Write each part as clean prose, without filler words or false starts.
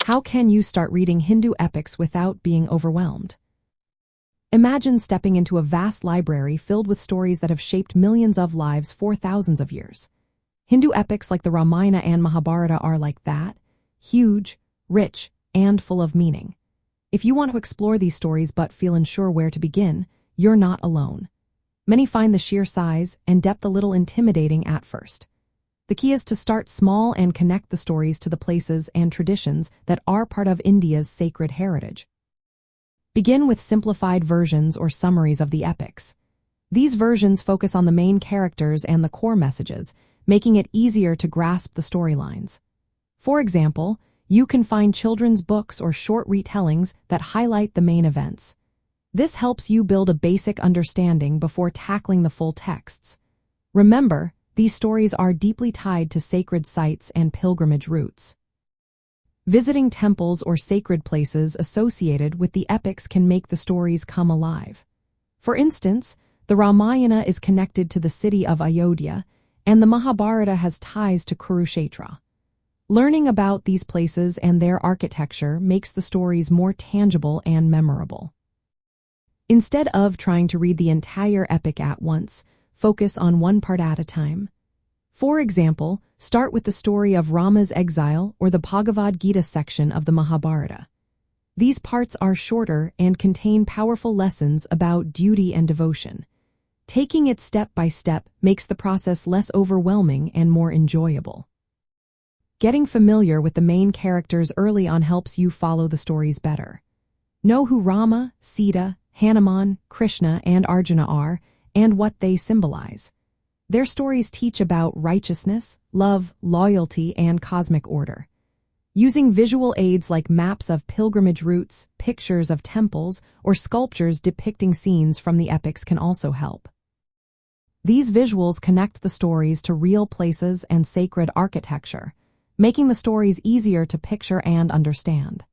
How can you start reading Hindu epics without being overwhelmed? Imagine stepping into a vast library filled with stories that have shaped millions of lives for thousands of years. Hindu epics like the Ramayana and Mahabharata are like that, huge, rich, and full of meaning. If you want to explore these stories but feel unsure where to begin, you're not alone. Many find the sheer size and depth a little intimidating at first. The key is to start small and connect the stories to the places and traditions that are part of India's sacred heritage. Begin with simplified versions or summaries of the epics. These versions focus on the main characters and the core messages, making it easier to grasp the storylines. For example, you can find children's books or short retellings that highlight the main events. This helps you build a basic understanding before tackling the full texts. Remember, these stories are deeply tied to sacred sites and pilgrimage routes. Visiting temples or sacred places associated with the epics can make the stories come alive. For instance, the Ramayana is connected to the city of Ayodhya, and the Mahabharata has ties to Kurukshetra. Learning about these places and their architecture makes the stories more tangible and memorable. Instead of trying to read the entire epic at once, focus on one part at a time. For example, start with the story of Rama's exile or the Bhagavad Gita section of the Mahabharata. These parts are shorter and contain powerful lessons about duty and devotion. Taking it step by step makes the process less overwhelming and more enjoyable. Getting familiar with the main characters early on helps you follow the stories better. Know who Rama, Sita, Hanuman, Krishna, and Arjuna are, and what they symbolize. Their stories teach about righteousness, love, loyalty, and cosmic order. Using visual aids like maps of pilgrimage routes, pictures of temples, or sculptures depicting scenes from the epics can also help. These visuals connect the stories to real places and sacred architecture, making the stories easier to picture and understand.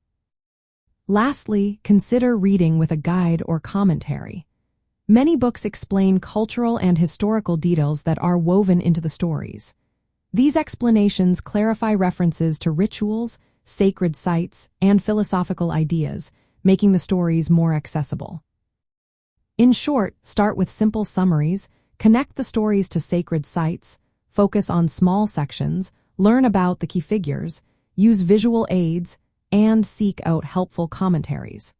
Lastly, consider reading with a guide or commentary. Many books explain cultural and historical details that are woven into the stories. These explanations clarify references to rituals, sacred sites, and philosophical ideas, making the stories more accessible. In short, start with simple summaries, connect the stories to sacred sites, focus on small sections, learn about the key figures, use visual aids, and seek out helpful commentaries.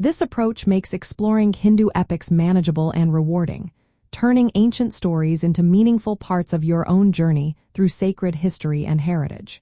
This approach makes exploring Hindu epics manageable and rewarding, turning ancient stories into meaningful parts of your own journey through sacred history and heritage.